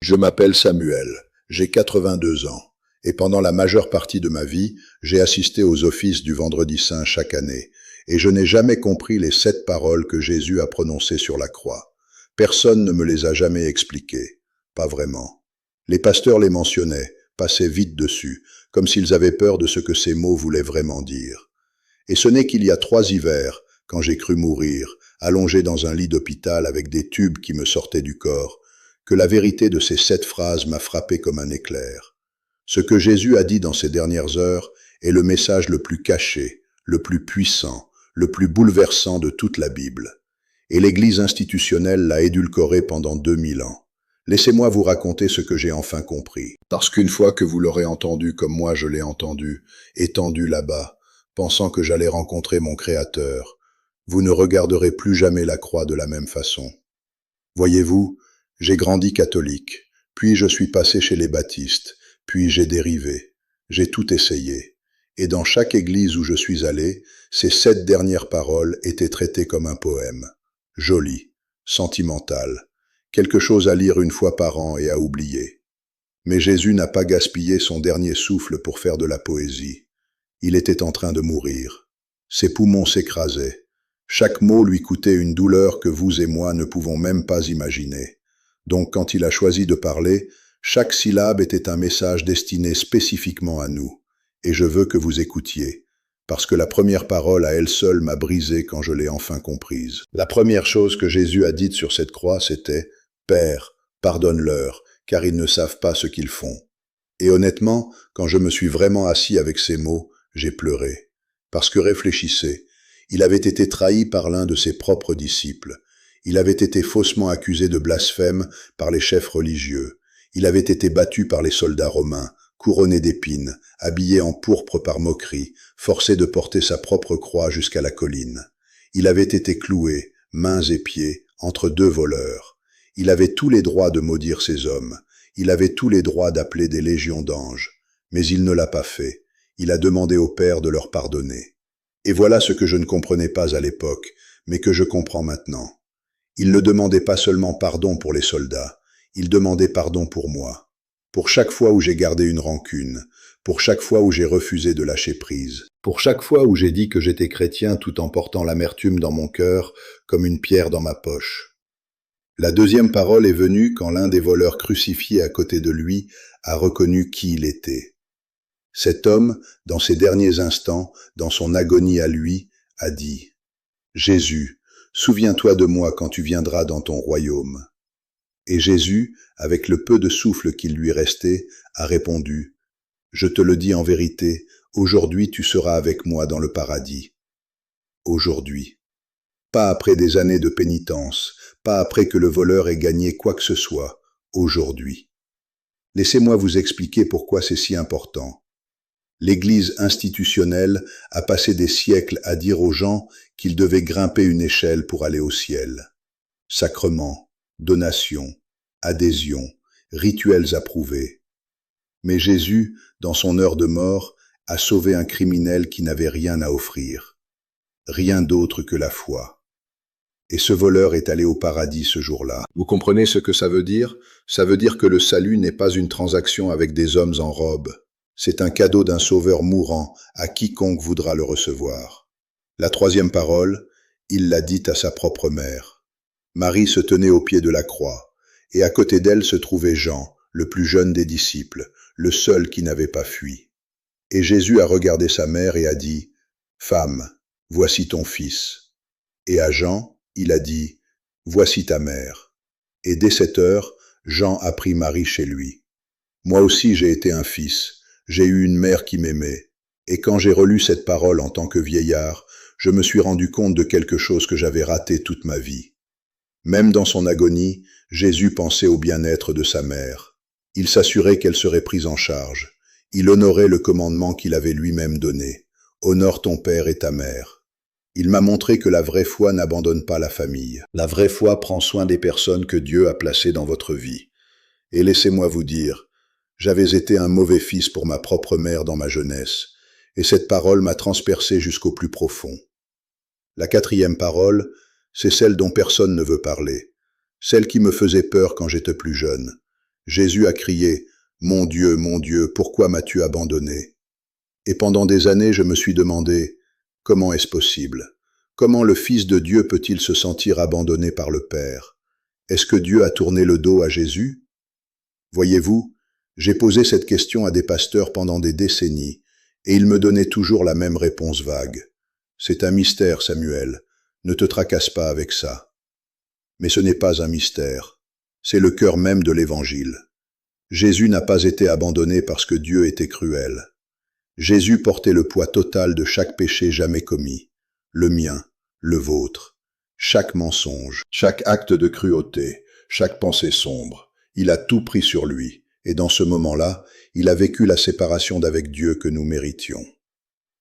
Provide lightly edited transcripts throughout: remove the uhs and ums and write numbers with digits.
Je m'appelle Samuel, j'ai 82 ans, et pendant la majeure partie de ma vie, j'ai assisté aux offices du Vendredi Saint chaque année, et je n'ai jamais compris les 7 paroles que Jésus a prononcées sur la croix. Personne ne me les a jamais expliquées, pas vraiment. Les pasteurs les mentionnaient, passaient vite dessus, comme s'ils avaient peur de ce que ces mots voulaient vraiment dire. Et ce n'est qu'il y a 3 hivers, quand j'ai cru mourir, allongé dans un lit d'hôpital avec des tubes qui me sortaient du corps, que la vérité de ces 7 phrases m'a frappé comme un éclair. Ce que Jésus a dit dans ces dernières heures est le message le plus caché, le plus puissant, le plus bouleversant de toute la Bible. Et l'Église institutionnelle l'a édulcoré pendant 2000 ans. Laissez-moi vous raconter ce que j'ai enfin compris. Parce qu'une fois que vous l'aurez entendu comme moi je l'ai entendu, étendu là-bas, pensant que j'allais rencontrer mon Créateur, vous ne regarderez plus jamais la croix de la même façon. Voyez-vous, j'ai grandi catholique, puis je suis passé chez les baptistes, puis j'ai dérivé. J'ai tout essayé. Et dans chaque église où je suis allé, ces 7 dernières paroles étaient traitées comme un poème. Joli, sentimental, quelque chose à lire une fois par an et à oublier. Mais Jésus n'a pas gaspillé son dernier souffle pour faire de la poésie. Il était en train de mourir. Ses poumons s'écrasaient. Chaque mot lui coûtait une douleur que vous et moi ne pouvons même pas imaginer. Donc quand il a choisi de parler, chaque syllabe était un message destiné spécifiquement à nous. Et je veux que vous écoutiez, parce que la première parole à elle seule m'a brisé quand je l'ai enfin comprise. La première chose que Jésus a dite sur cette croix, c'était « Père, pardonne-leur, car ils ne savent pas ce qu'ils font. » Et honnêtement, quand je me suis vraiment assis avec ces mots, j'ai pleuré. Parce que réfléchissez, il avait été trahi par l'un de ses propres disciples. Il avait été faussement accusé de blasphème par les chefs religieux. Il avait été battu par les soldats romains, couronné d'épines, habillé en pourpre par moquerie, forcé de porter sa propre croix jusqu'à la colline. Il avait été cloué, mains et pieds, entre 2 voleurs. Il avait tous les droits de maudire ces hommes. Il avait tous les droits d'appeler des légions d'anges. Mais il ne l'a pas fait. Il a demandé au Père de leur pardonner. Et voilà ce que je ne comprenais pas à l'époque, mais que je comprends maintenant. Il ne demandait pas seulement pardon pour les soldats, il demandait pardon pour moi. Pour chaque fois où j'ai gardé une rancune, pour chaque fois où j'ai refusé de lâcher prise, pour chaque fois où j'ai dit que j'étais chrétien tout en portant l'amertume dans mon cœur comme une pierre dans ma poche. La deuxième parole est venue quand l'un des voleurs crucifiés à côté de lui a reconnu qui il était. Cet homme, dans ses derniers instants, dans son agonie à lui, a dit « Jésus, souviens-toi de moi quand tu viendras dans ton royaume. » Et Jésus, avec le peu de souffle qu'il lui restait, a répondu « Je te le dis en vérité, aujourd'hui tu seras avec moi dans le paradis. » Aujourd'hui. Pas après des années de pénitence, pas après que le voleur ait gagné quoi que ce soit, aujourd'hui. Laissez-moi vous expliquer pourquoi c'est si important. L'Église institutionnelle a passé des siècles à dire aux gens qu'ils devaient grimper une échelle pour aller au ciel. Sacrements, donations, adhésions, rituels approuvés. Mais Jésus, dans son heure de mort, a sauvé un criminel qui n'avait rien à offrir. Rien d'autre que la foi. Et ce voleur est allé au paradis ce jour-là. Vous comprenez ce que ça veut dire? Ça veut dire que le salut n'est pas une transaction avec des hommes en robe. C'est un cadeau d'un sauveur mourant à quiconque voudra le recevoir. La troisième parole, il l'a dite à sa propre mère. Marie se tenait au pied de la croix, et à côté d'elle se trouvait Jean, le plus jeune des disciples, le seul qui n'avait pas fui. Et Jésus a regardé sa mère et a dit « Femme, voici ton fils. » Et à Jean, il a dit « Voici ta mère. » Et dès cette heure, Jean a pris Marie chez lui. Moi aussi j'ai été un fils. J'ai eu une mère qui m'aimait, et quand j'ai relu cette parole en tant que vieillard, je me suis rendu compte de quelque chose que j'avais raté toute ma vie. Même dans son agonie, Jésus pensait au bien-être de sa mère. Il s'assurait qu'elle serait prise en charge. Il honorait le commandement qu'il avait lui-même donné. « Honore ton père et ta mère ». Il m'a montré que la vraie foi n'abandonne pas la famille. La vraie foi prend soin des personnes que Dieu a placées dans votre vie. Et laissez-moi vous dire, j'avais été un mauvais fils pour ma propre mère dans ma jeunesse, et cette parole m'a transpercé jusqu'au plus profond. La quatrième parole, c'est celle dont personne ne veut parler, celle qui me faisait peur quand j'étais plus jeune. Jésus a crié « Mon Dieu, pourquoi m'as-tu abandonné ?» Et pendant des années, je me suis demandé « Comment est-ce possible? Comment le Fils de Dieu peut-il se sentir abandonné par le Père? Est-ce que Dieu a tourné le dos à Jésus ?» Voyez-vous, j'ai posé cette question à des pasteurs pendant des décennies, et ils me donnaient toujours la même réponse vague. C'est un mystère, Samuel. Ne te tracasse pas avec ça. Mais ce n'est pas un mystère. C'est le cœur même de l'Évangile. Jésus n'a pas été abandonné parce que Dieu était cruel. Jésus portait le poids total de chaque péché jamais commis. Le mien, le vôtre. Chaque mensonge, chaque acte de cruauté, chaque pensée sombre. Il a tout pris sur lui, et dans ce moment-là, il a vécu la séparation d'avec Dieu que nous méritions.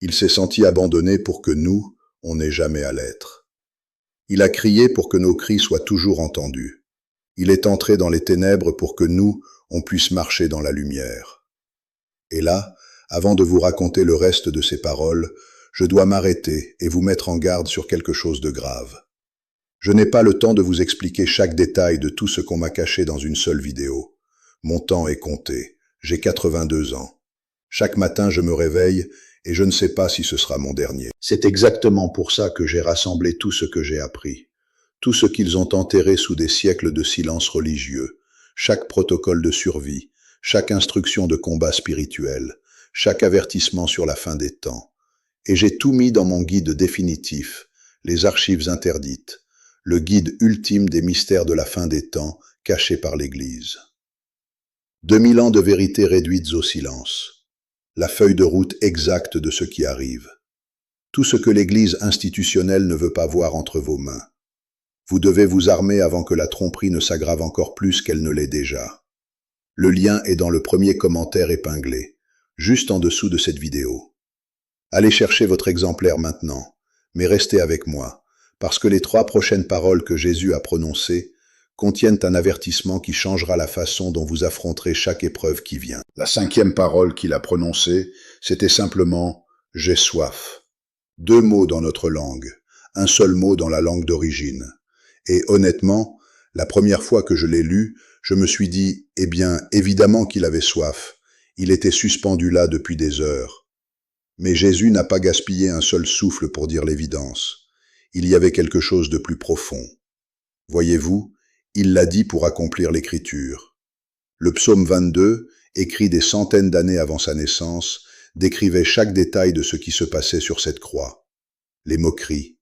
Il s'est senti abandonné pour que nous, on n'ait jamais à l'être. Il a crié pour que nos cris soient toujours entendus. Il est entré dans les ténèbres pour que nous, on puisse marcher dans la lumière. Et là, avant de vous raconter le reste de ces paroles, je dois m'arrêter et vous mettre en garde sur quelque chose de grave. Je n'ai pas le temps de vous expliquer chaque détail de tout ce qu'on m'a caché dans une seule vidéo. Mon temps est compté. J'ai 82 ans. Chaque matin, je me réveille et je ne sais pas si ce sera mon dernier. C'est exactement pour ça que j'ai rassemblé tout ce que j'ai appris. Tout ce qu'ils ont enterré sous des siècles de silence religieux. Chaque protocole de survie, chaque instruction de combat spirituel, chaque avertissement sur la fin des temps. Et j'ai tout mis dans mon guide définitif, les archives interdites, le guide ultime des mystères de la fin des temps, caché par l'Église. 2000 ans de vérités réduites au silence. La feuille de route exacte de ce qui arrive. Tout ce que l'Église institutionnelle ne veut pas voir entre vos mains. Vous devez vous armer avant que la tromperie ne s'aggrave encore plus qu'elle ne l'est déjà. Le lien est dans le premier commentaire épinglé, juste en dessous de cette vidéo. Allez chercher votre exemplaire maintenant, mais restez avec moi, parce que les 3 prochaines paroles que Jésus a prononcées contiennent un avertissement qui changera la façon dont vous affronterez chaque épreuve qui vient. La 5e parole qu'il a prononcée, c'était simplement « J'ai soif ». 2 mots dans notre langue, un seul mot dans la langue d'origine. Et honnêtement, la première fois que je l'ai lu, je me suis dit « Eh bien, évidemment qu'il avait soif. Il était suspendu là depuis des heures. » Mais Jésus n'a pas gaspillé un seul souffle pour dire l'évidence. Il y avait quelque chose de plus profond. Voyez-vous, il l'a dit pour accomplir l'Écriture. Le psaume 22, écrit des centaines d'années avant sa naissance, décrivait chaque détail de ce qui se passait sur cette croix. Les moqueries,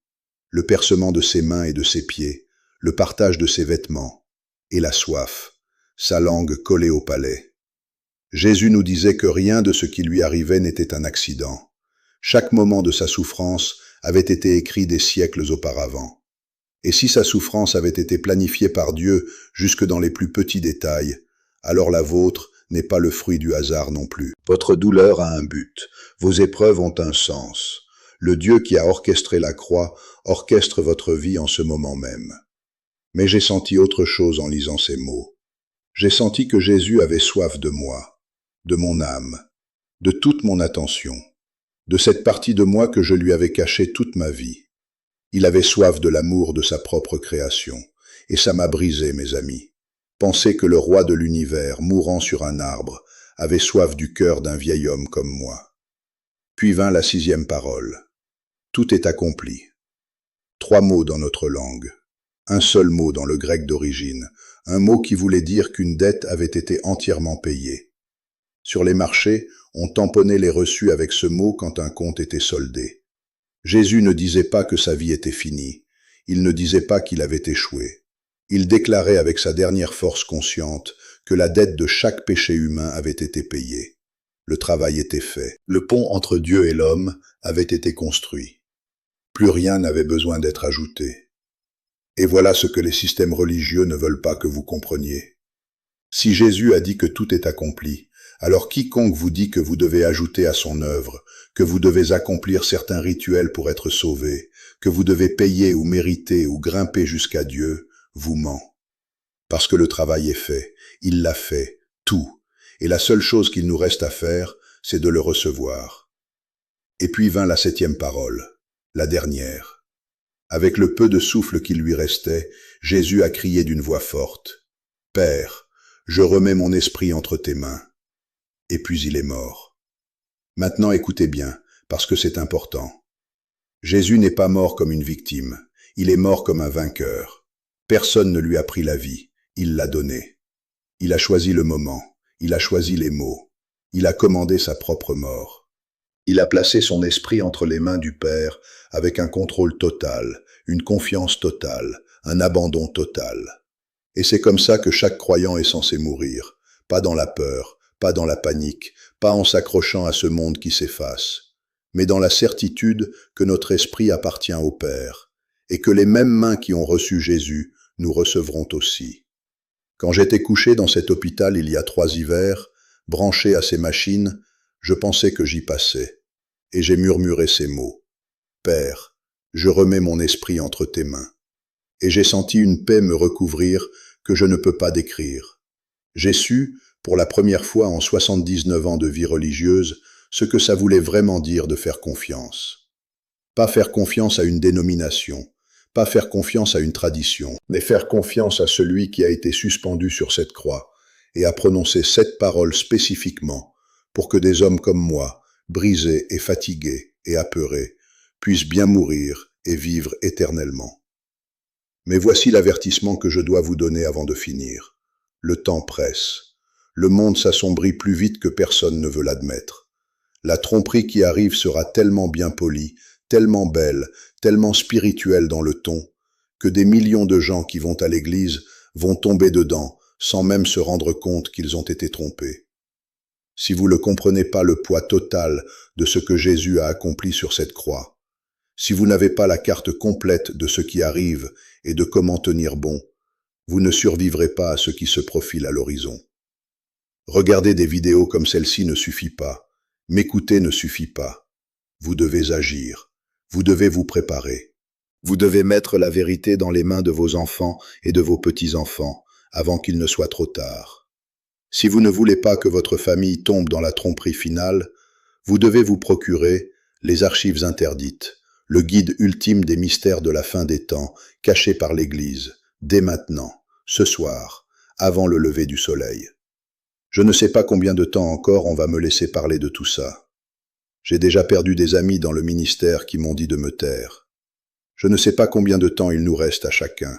le percement de ses mains et de ses pieds, le partage de ses vêtements, et la soif, sa langue collée au palais. Jésus nous disait que rien de ce qui lui arrivait n'était un accident. Chaque moment de sa souffrance avait été écrit des siècles auparavant. Et si sa souffrance avait été planifiée par Dieu jusque dans les plus petits détails, alors la vôtre n'est pas le fruit du hasard non plus. Votre douleur a un but, vos épreuves ont un sens. Le Dieu qui a orchestré la croix orchestre votre vie en ce moment même. Mais j'ai senti autre chose en lisant ces mots. J'ai senti que Jésus avait soif de moi, de mon âme, de toute mon attention, de cette partie de moi que je lui avais cachée toute ma vie. Il avait soif de l'amour de sa propre création, et ça m'a brisé, mes amis. Pensez que le roi de l'univers, mourant sur un arbre, avait soif du cœur d'un vieil homme comme moi. Puis vint la 6e parole. Tout est accompli. 3 mots dans notre langue. Un seul mot dans le grec d'origine, un mot qui voulait dire qu'une dette avait été entièrement payée. Sur les marchés, on tamponnait les reçus avec ce mot quand un compte était soldé. Jésus ne disait pas que sa vie était finie, il ne disait pas qu'il avait échoué. Il déclarait avec sa dernière force consciente que la dette de chaque péché humain avait été payée. Le travail était fait. Le pont entre Dieu et l'homme avait été construit. Plus rien n'avait besoin d'être ajouté. Et voilà ce que les systèmes religieux ne veulent pas que vous compreniez. Si Jésus a dit que tout est accompli, alors quiconque vous dit que vous devez ajouter à son œuvre, que vous devez accomplir certains rituels pour être sauvé, que vous devez payer ou mériter ou grimper jusqu'à Dieu, vous ment. Parce que le travail est fait, il l'a fait, tout, et la seule chose qu'il nous reste à faire, c'est de le recevoir. Et puis vint la 7e parole, la dernière. Avec le peu de souffle qui lui restait, Jésus a crié d'une voix forte, « Père, Je remets mon esprit entre tes mains. Et puis il est mort. Maintenant écoutez bien, parce que c'est important. Jésus n'est pas mort comme une victime, il est mort comme un vainqueur. Personne ne lui a pris la vie, il l'a donnée. Il a choisi le moment, il a choisi les mots, il a commandé sa propre mort. Il a placé son esprit entre les mains du Père avec un contrôle total, une confiance totale, un abandon total. Et c'est comme ça que chaque croyant est censé mourir, pas dans la peur, pas dans la panique, pas en s'accrochant à ce monde qui s'efface, mais dans la certitude que notre esprit appartient au Père, et que les mêmes mains qui ont reçu Jésus nous recevront aussi. Quand j'étais couché dans cet hôpital il y a 3 hivers, branché à ces machines, je pensais que j'y passais, et j'ai murmuré ces mots. Père, je remets mon esprit entre tes mains. Et j'ai senti une paix me recouvrir que je ne peux pas décrire. J'ai su, pour la première fois en 79 ans de vie religieuse, ce que ça voulait vraiment dire de faire confiance. Pas faire confiance à une dénomination, pas faire confiance à une tradition, mais faire confiance à celui qui a été suspendu sur cette croix et a prononcé cette parole spécifiquement pour que des hommes comme moi, brisés et fatigués et apeurés, puissent bien mourir et vivre éternellement. Mais voici l'avertissement que je dois vous donner avant de finir. Le temps presse. Le monde s'assombrit plus vite que personne ne veut l'admettre. La tromperie qui arrive sera tellement bien polie, tellement belle, tellement spirituelle dans le ton, que des millions de gens qui vont à l'église vont tomber dedans sans même se rendre compte qu'ils ont été trompés. Si vous ne comprenez pas le poids total de ce que Jésus a accompli sur cette croix, si vous n'avez pas la carte complète de ce qui arrive et de comment tenir bon, vous ne survivrez pas à ce qui se profile à l'horizon. Regarder des vidéos comme celle-ci ne suffit pas. M'écouter ne suffit pas. Vous devez agir. Vous devez vous préparer. Vous devez mettre la vérité dans les mains de vos enfants et de vos petits-enfants avant qu'il ne soit trop tard. Si vous ne voulez pas que votre famille tombe dans la tromperie finale, vous devez vous procurer les archives interdites, le guide ultime des mystères de la fin des temps, caché par l'Église, dès maintenant, ce soir, avant le lever du soleil. Je ne sais pas combien de temps encore on va me laisser parler de tout ça. J'ai déjà perdu des amis dans le ministère qui m'ont dit de me taire. Je ne sais pas combien de temps il nous reste à chacun.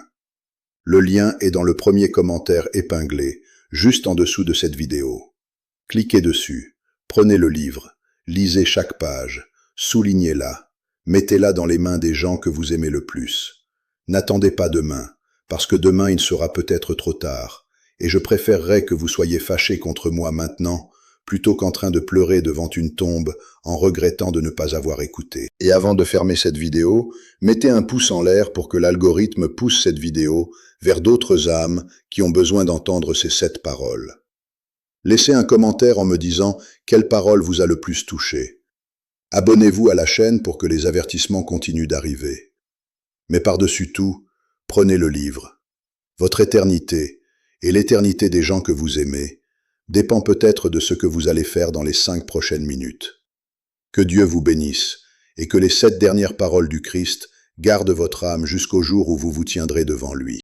Le lien est dans le premier commentaire épinglé, juste en dessous de cette vidéo. Cliquez dessus, prenez le livre, lisez chaque page, soulignez-la, mettez-la dans les mains des gens que vous aimez le plus. N'attendez pas demain, parce que demain il sera peut-être trop tard. Et je préférerais que vous soyez fâchés contre moi maintenant, plutôt qu'en train de pleurer devant une tombe en regrettant de ne pas avoir écouté. Et avant de fermer cette vidéo, mettez un pouce en l'air pour que l'algorithme pousse cette vidéo vers d'autres âmes qui ont besoin d'entendre ces 7 paroles. Laissez un commentaire en me disant quelle parole vous a le plus touché. Abonnez-vous à la chaîne pour que les avertissements continuent d'arriver. Mais par-dessus tout, prenez le livre. Votre éternité, et l'éternité des gens que vous aimez, dépend peut-être de ce que vous allez faire dans les 5 prochaines minutes. Que Dieu vous bénisse, et que les 7 dernières paroles du Christ gardent votre âme jusqu'au jour où vous vous tiendrez devant lui.